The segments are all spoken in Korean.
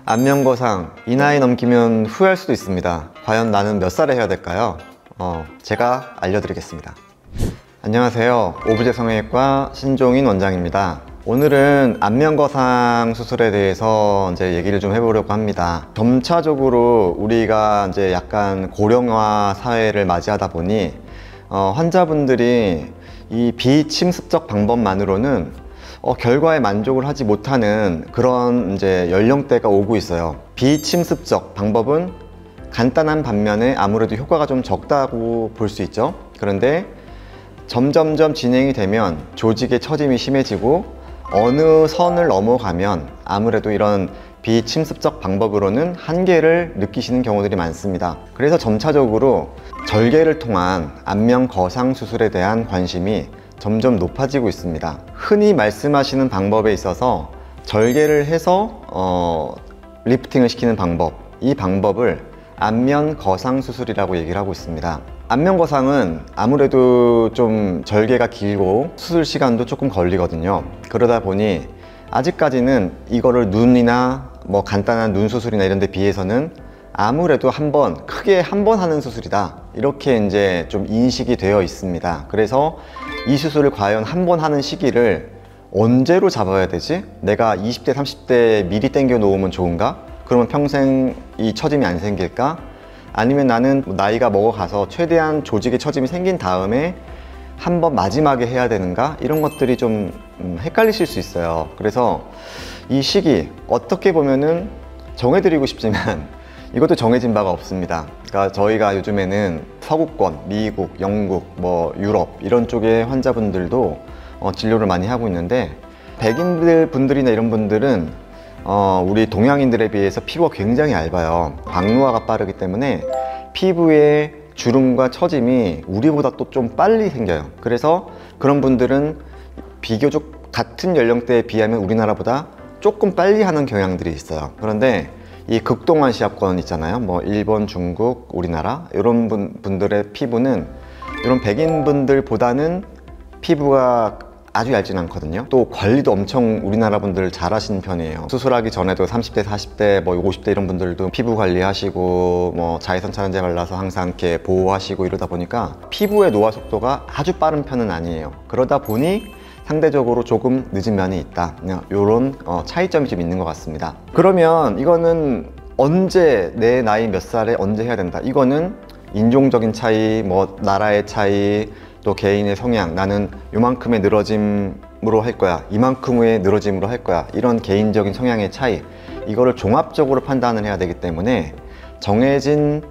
안면거상, 이 나이 넘기면 후회할 수도 있습니다. 과연 나는 몇 살에 해야 될까요? 제가 알려드리겠습니다. 안녕하세요. 오브제 성형외과 신종인 원장입니다. 오늘은 안면거상 수술에 대해서 이제 얘기를 좀 해보려고 합니다. 점차적으로 우리가 이제 약간 고령화 사회를 맞이하다 보니 환자분들이 이 비침습적 방법만으로는 결과에 만족을 하지 못하는 그런 이제 연령대가 오고 있어요. 비침습적 방법은 간단한 반면에 아무래도 효과가 좀 적다고 볼 수 있죠. 그런데 점점점 진행이 되면 조직의 처짐이 심해지고 어느 선을 넘어가면 아무래도 이런 비침습적 방법으로는 한계를 느끼시는 경우들이 많습니다. 그래서 점차적으로 절개를 통한 안면 거상 수술에 대한 관심이 점점 높아지고 있습니다. 흔히 말씀하시는 방법에 있어서 절개를 해서 리프팅을 시키는 방법, 이 방법을 안면 거상 수술이라고 얘기를 하고 있습니다. 안면 거상은 아무래도 좀 절개가 길고 수술 시간도 조금 걸리거든요. 그러다 보니 아직까지는 이거를 눈이나 뭐 간단한 눈 수술이나 이런 데 비해서는 아무래도 크게 한 번 하는 수술이다, 이렇게 이제 좀 인식이 되어 있습니다. 그래서 이 수술을 과연 한 번 하는 시기를 언제로 잡아야 되지? 내가 20대 30대에 미리 당겨 놓으면 좋은가? 그러면 평생 이 처짐이 안 생길까? 아니면 나는 나이가 먹어가서 최대한 조직의 처짐이 생긴 다음에 한 번 마지막에 해야 되는가? 이런 것들이 좀 헷갈리실 수 있어요. 그래서 이 시기 어떻게 보면은 정해드리고 싶지만 이것도 정해진 바가 없습니다. 그러니까 저희가 요즘에는 서구권, 미국, 영국, 뭐 유럽 이런 쪽의 환자분들도 진료를 많이 하고 있는데, 백인들 분들이나 이런 분들은 우리 동양인들에 비해서 피부가 굉장히 얇아요. 광노화가 빠르기 때문에 피부에 주름과 처짐이 우리보다 또 좀 빨리 생겨요. 그래서 그런 분들은 비교적 같은 연령대에 비하면 우리나라보다 조금 빨리 하는 경향들이 있어요. 그런데 이 극동아시아권 있잖아요. 뭐 일본, 중국, 우리나라 이런 분들의 피부는 이런 백인분들보다는 피부가 아주 얇진 않거든요. 또 관리도 엄청 우리나라 분들 잘 하시는 편이에요. 수술하기 전에도 30대, 40대, 뭐 50대 이런 분들도 피부 관리하시고 뭐 자외선 차단제 발라서 항상 이렇게 보호하시고 이러다 보니까 피부의 노화 속도가 아주 빠른 편은 아니에요. 그러다 보니 상대적으로 조금 늦은 면이 있다, 이런 차이점이 좀 있는 것 같습니다. 그러면 이거는 언제, 내 나이 몇 살에 언제 해야 된다, 이거는 인종적인 차이, 뭐 나라의 차이, 또 개인의 성향, 나는 요만큼의 늘어짐으로 할 거야, 이만큼의 늘어짐으로 할 거야, 이런 개인적인 성향의 차이, 이거를 종합적으로 판단을 해야 되기 때문에 정해진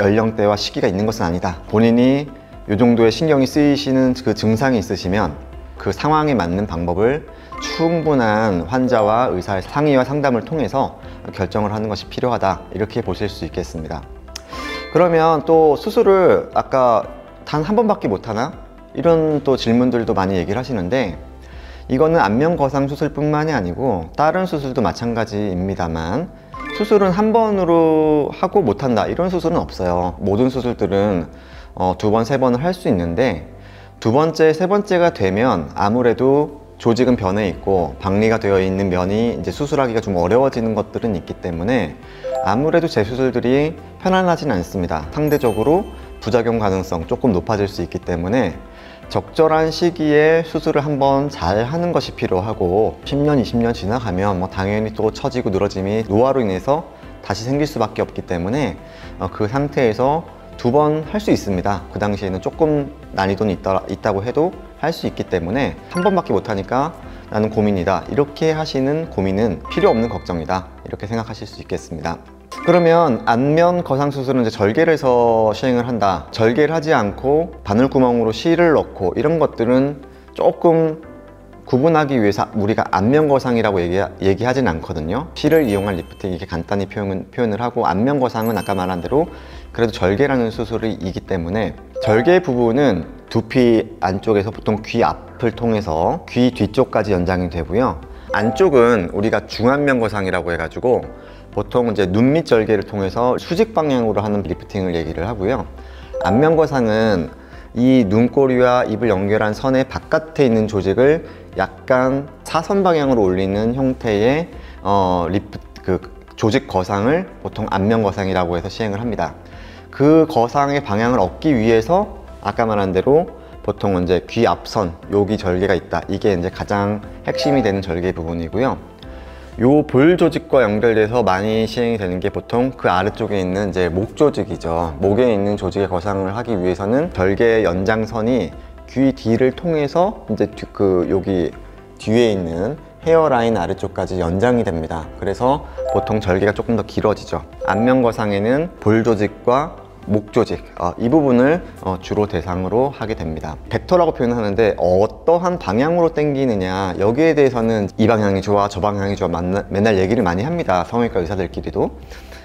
연령대와 시기가 있는 것은 아니다. 본인이 이 정도의 신경이 쓰이시는 그 증상이 있으시면 그 상황에 맞는 방법을 충분한 환자와 의사의 상의와 상담을 통해서 결정을 하는 것이 필요하다, 이렇게 보실 수 있겠습니다. 그러면 또 수술을 아까 단 한 번밖에 못하나? 이런 또 질문들도 많이 얘기를 하시는데, 이거는 안면 거상 수술뿐만이 아니고 다른 수술도 마찬가지입니다만, 수술은 한 번으로 하고 못한다, 이런 수술은 없어요. 모든 수술들은 두 번, 세 번을 할 수 있는데, 두 번째, 세 번째가 되면 아무래도 조직은 변해 있고 박리가 되어 있는 면이 이제 수술하기가 좀 어려워지는 것들은 있기 때문에 아무래도 재수술들이 편안하진 않습니다. 상대적으로 부작용 가능성 조금 높아질 수 있기 때문에 적절한 시기에 수술을 한번 잘 하는 것이 필요하고, 10년, 20년 지나가면 뭐 당연히 또 처지고 늘어짐이 노화로 인해서 다시 생길 수밖에 없기 때문에 그 상태에서 두 번 할 수 있습니다. 그 당시에는 조금 난이도는 있다고 해도 할 수 있기 때문에 한 번밖에 못하니까 나는 고민이다, 이렇게 하시는 고민은 필요 없는 걱정이다, 이렇게 생각하실 수 있겠습니다. 그러면 안면 거상 수술은 이제 절개를 해서 시행을 한다, 절개를 하지 않고 바늘구멍으로 실을 넣고 이런 것들은 조금 구분하기 위해서 우리가 안면 거상이라고 얘기하진 않거든요. 실을 이용한 리프팅, 이렇게 간단히 표현을 하고, 안면 거상은 아까 말한 대로 그래도 절개라는 수술이기 때문에 절개 부분은 두피 안쪽에서 보통 귀 앞을 통해서 귀 뒤쪽까지 연장이 되고요. 안쪽은 우리가 중안면 거상이라고 해가지고 보통 이제 눈 밑 절개를 통해서 수직 방향으로 하는 리프팅을 얘기를 하고요. 안면 거상은 이 눈꼬리와 입을 연결한 선의 바깥에 있는 조직을 약간 사선 방향으로 올리는 형태의 조직 거상을 보통 안면 거상이라고 해서 시행을 합니다. 그 거상의 방향을 얻기 위해서 아까 말한 대로 보통 이제 귀 앞선 여기 절개가 있다. 이게 이제 가장 핵심이 되는 절개 부분이고요. 요 볼 조직과 연결돼서 많이 시행이 되는 게 보통 그 아래쪽에 있는 이제 목 조직이죠. 목에 있는 조직의 거상을 하기 위해서는 절개 연장선이 귀 뒤를 통해서 이제 여기 뒤에 있는 헤어라인 아래쪽까지 연장이 됩니다. 그래서 보통 절개가 조금 더 길어지죠. 안면 거상에는 볼 조직과 목 조직, 이 부분을 주로 대상으로 하게 됩니다. 벡터라고 표현하는데 어떠한 방향으로 당기느냐, 여기에 대해서는 이 방향이 좋아 저 방향이 좋아 맨날 얘기를 많이 합니다. 성형외과 의사들끼리도.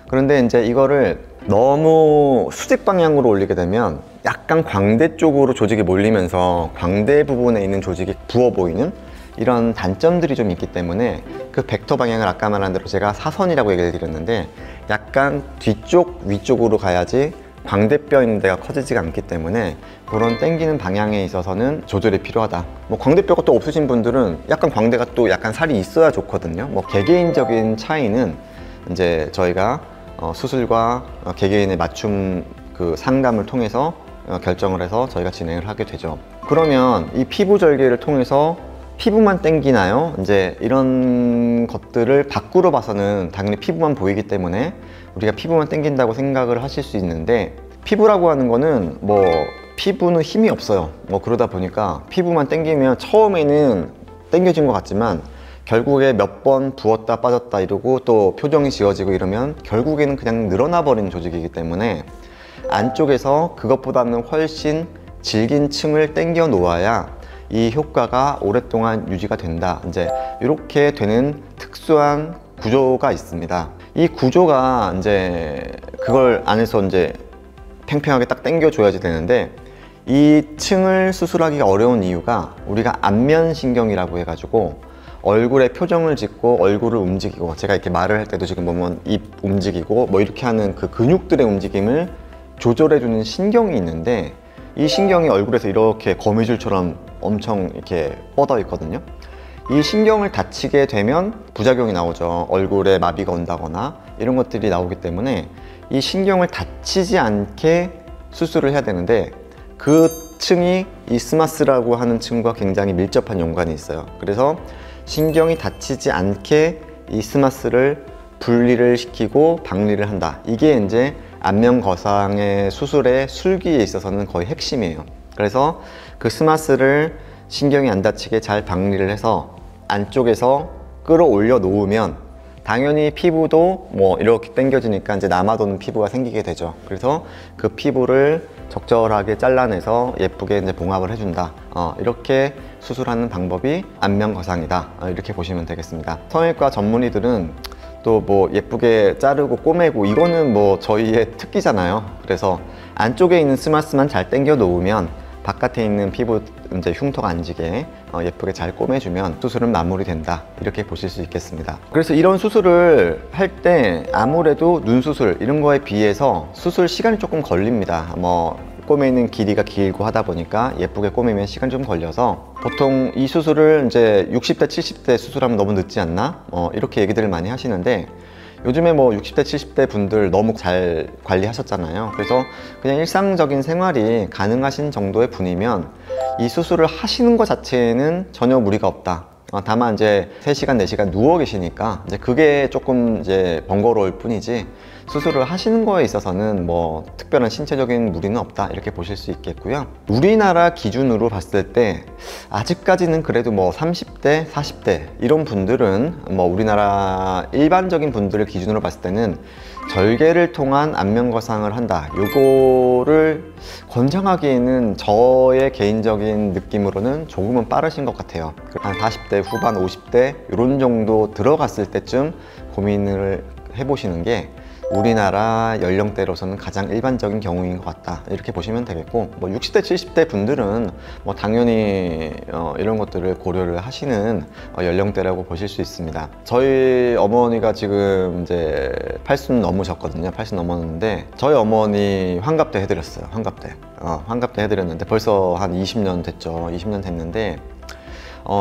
그런데 이제 이거를 너무 수직 방향으로 올리게 되면 약간 광대 쪽으로 조직이 몰리면서 광대 부분에 있는 조직이 부어 보이는 이런 단점들이 좀 있기 때문에 그 벡터 방향을 아까 말한 대로 제가 사선이라고 얘기를 드렸는데 약간 뒤쪽 위쪽으로 가야지 광대뼈 있는 데가 커지지가 않기 때문에 그런 당기는 방향에 있어서는 조절이 필요하다. 뭐 광대뼈가 또 없으신 분들은 약간 광대가 또 약간 살이 있어야 좋거든요. 뭐 개개인적인 차이는 이제 저희가 수술과 개개인의 맞춤 그 상담을 통해서 결정을 해서 저희가 진행을 하게 되죠. 그러면 이 피부 절개를 통해서 피부만 당기나요? 이제 이런 것들을 밖으로 봐서는 당연히 피부만 보이기 때문에 우리가 피부만 당긴다고 생각을 하실 수 있는데, 피부라고 하는 거는 뭐 피부는 힘이 없어요. 뭐 그러다 보니까 피부만 당기면 처음에는 당겨진 것 같지만 결국에 몇 번 부었다 빠졌다 이러고 또 표정이 지워지고 이러면 결국에는 그냥 늘어나 버리는 조직이기 때문에 안쪽에서 그것보다는 훨씬 질긴 층을 당겨 놓아야 이 효과가 오랫동안 유지가 된다. 이제 이렇게 되는 특수한 구조가 있습니다. 이 구조가 이제 그걸 안에서 이제 팽팽하게 딱 당겨줘야지 되는데, 이 층을 수술하기가 어려운 이유가 우리가 안면신경이라고 해가지고 얼굴에 표정을 짓고 얼굴을 움직이고, 제가 이렇게 말을 할 때도 지금 보면 입 움직이고 뭐 이렇게 하는 그 근육들의 움직임을 조절해주는 신경이 있는데, 이 신경이 얼굴에서 이렇게 거미줄처럼 엄청 이렇게 뻗어 있거든요. 이 신경을 다치게 되면 부작용이 나오죠. 얼굴에 마비가 온다거나 이런 것들이 나오기 때문에 이 신경을 다치지 않게 수술을 해야 되는데, 그 층이 이스마스라고 하는 층과 굉장히 밀접한 연관이 있어요. 그래서 신경이 다치지 않게 이스마스를 분리를 시키고 박리를 한다. 이게 이제 안면 거상의 수술의 술기에 있어서는 거의 핵심이에요. 그래서 그 스마스를 신경이 안 다치게 잘 박리를 해서 안쪽에서 끌어올려 놓으면 당연히 피부도 뭐 이렇게 당겨지니까 이제 남아도는 피부가 생기게 되죠. 그래서 그 피부를 적절하게 잘라내서 예쁘게 이제 봉합을 해준다. 이렇게 수술하는 방법이 안면 거상이다. 이렇게 보시면 되겠습니다. 성형외과 전문의들은 또 뭐 예쁘게 자르고 꼬매고 이거는 뭐 저희의 특기잖아요. 그래서 안쪽에 있는 스마스만 잘 당겨 놓으면 바깥에 있는 피부 이제 흉터가 안 지게 예쁘게 잘 꼬매주면 수술은 마무리된다. 이렇게 보실 수 있겠습니다. 그래서 이런 수술을 할 때 아무래도 눈 수술 이런 거에 비해서 수술 시간이 조금 걸립니다. 뭐 꼬매는 길이가 길고 하다 보니까 예쁘게 꼬매면 시간이 좀 걸려서 보통 이 수술을 이제 60대 70대 수술하면 너무 늦지 않나? 이렇게 얘기들을 많이 하시는데, 요즘에 뭐 60대 70대 분들 너무 잘 관리하셨잖아요. 그래서 그냥 일상적인 생활이 가능하신 정도의 분이면 이 수술을 하시는 것 자체는 전혀 무리가 없다. 다만 이제 3시간 4시간 누워 계시니까 이제 그게 조금 이제 번거로울 뿐이지, 수술을 하시는 거에 있어서는 뭐 특별한 신체적인 무리는 없다. 이렇게 보실 수 있겠고요. 우리나라 기준으로 봤을 때 아직까지는 그래도 뭐 30대 40대 이런 분들은 뭐 우리나라 일반적인 분들을 기준으로 봤을 때는 절개를 통한 안면 거상을 한다. 요거를 권장하기에는 저의 개인적인 느낌으로는 조금은 빠르신 것 같아요. 한 40대 후반 50대 이런 정도 들어갔을 때쯤 고민을 해보시는 게 우리나라 연령대로서는 가장 일반적인 경우인 것 같다. 이렇게 보시면 되겠고, 뭐 60대 70대 분들은 뭐 당연히 이런 것들을 고려를 하시는 연령대라고 보실 수 있습니다. 저희 어머니가 지금 이제 80 넘으셨거든요. 80 넘었는데 저희 어머니 환갑 때 해드렸어요. 환갑 때 해드렸는데 벌써 한 20년 됐죠. 20년 됐는데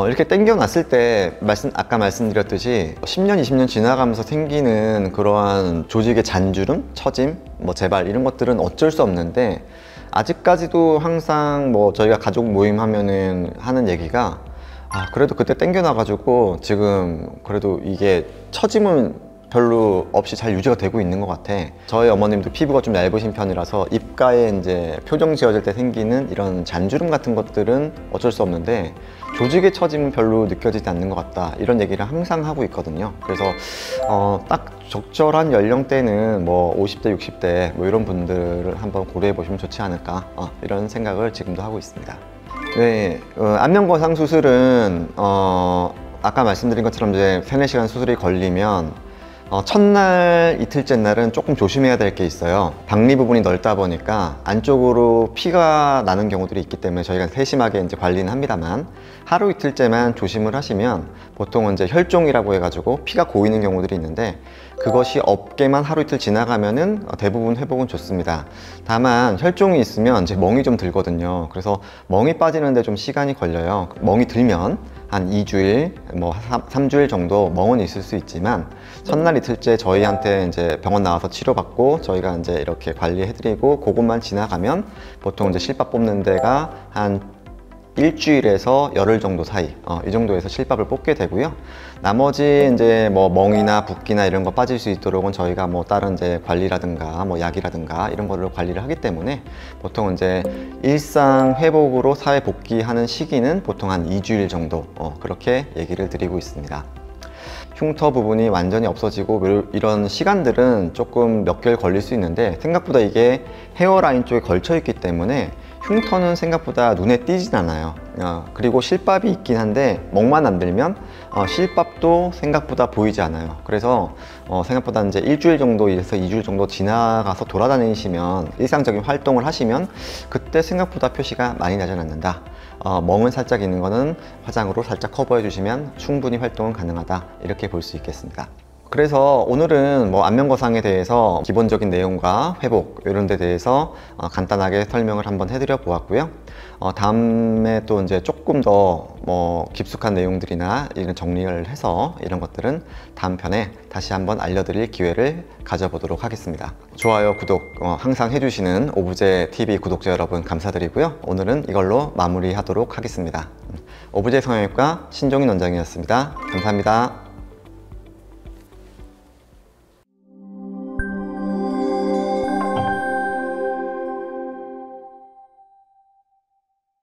이렇게 당겨놨을 때 아까 말씀드렸듯이 10년, 20년 지나가면서 생기는 그러한 조직의 잔주름, 처짐, 뭐 재발 이런 것들은 어쩔 수 없는데 아직까지도 항상 뭐 저희가 가족 모임 하면은 하는 얘기가 그래도 그때 당겨놔가지고 지금 그래도 이게 처짐은 별로 없이 잘 유지가 되고 있는 것 같아. 저희 어머님도 피부가 좀 얇으신 편이라서 입가에 이제 표정 지어질 때 생기는 이런 잔주름 같은 것들은 어쩔 수 없는데 조직의 처짐은 별로 느껴지지 않는 것 같다, 이런 얘기를 항상 하고 있거든요. 그래서 딱 적절한 연령대는 뭐 50대, 60대 뭐 이런 분들을 한번 고려해 보시면 좋지 않을까, 이런 생각을 지금도 하고 있습니다. 네, 안면거상 수술은 아까 말씀드린 것처럼 이제 3-4시간 수술이 걸리면 첫날, 이틀째 날은 조금 조심해야 될 게 있어요. 박리 부분이 넓다 보니까 안쪽으로 피가 나는 경우들이 있기 때문에 저희가 세심하게 이제 관리는 합니다만, 하루 이틀째만 조심을 하시면 보통은 이제 혈종이라고 해가지고 피가 고이는 경우들이 있는데 그것이 없게만 하루 이틀 지나가면은 대부분 회복은 좋습니다. 다만 혈종이 있으면 이제 멍이 좀 들거든요. 그래서 멍이 빠지는데 좀 시간이 걸려요. 멍이 들면 한 2주일, 뭐 3주일 정도 멍은 있을 수 있지만 첫날 이틀째 저희한테 이제 병원 나와서 치료받고 저희가 이제 이렇게 관리해드리고 그것만 지나가면 보통 이제 실밥 뽑는 데가 한 일주일에서 열흘 정도 사이, 이 정도에서 실밥을 뽑게 되고요. 나머지 이제 뭐 멍이나 붓기나 이런 거 빠질 수 있도록은 저희가 뭐 다른 이제 관리라든가 뭐 약이라든가 이런 거를 관리를 하기 때문에 보통 이제 일상 회복으로 사회 복귀하는 시기는 보통 한 2주일 정도, 그렇게 얘기를 드리고 있습니다. 흉터 부분이 완전히 없어지고 이런 시간들은 조금 몇 개월 걸릴 수 있는데 생각보다 이게 헤어라인 쪽에 걸쳐 있기 때문에 흉터는 생각보다 눈에 띄진 않아요. 그리고 실밥이 있긴 한데 멍만 안 들면 실밥도 생각보다 보이지 않아요. 그래서 생각보다 이제 일주일 정도에서 2주일 정도 지나가서 돌아다니시면 일상적인 활동을 하시면 그때 생각보다 표시가 많이 나지 않는다. 멍은 살짝 있는 거는 화장으로 살짝 커버해 주시면 충분히 활동은 가능하다, 이렇게 볼 수 있겠습니다. 그래서 오늘은 뭐 안면거상에 대해서 기본적인 내용과 회복 이런 데 대해서 간단하게 설명을 한번 해드려 보았고요. 다음에 또 이제 조금 더 뭐 깊숙한 내용들이나 이런 정리를 해서 이런 것들은 다음 편에 다시 한번 알려드릴 기회를 가져보도록 하겠습니다. 좋아요, 구독 항상 해주시는 오브제TV 구독자 여러분 감사드리고요. 오늘은 이걸로 마무리하도록 하겠습니다. 오브제 성형외과 신종인 원장이었습니다. 감사합니다.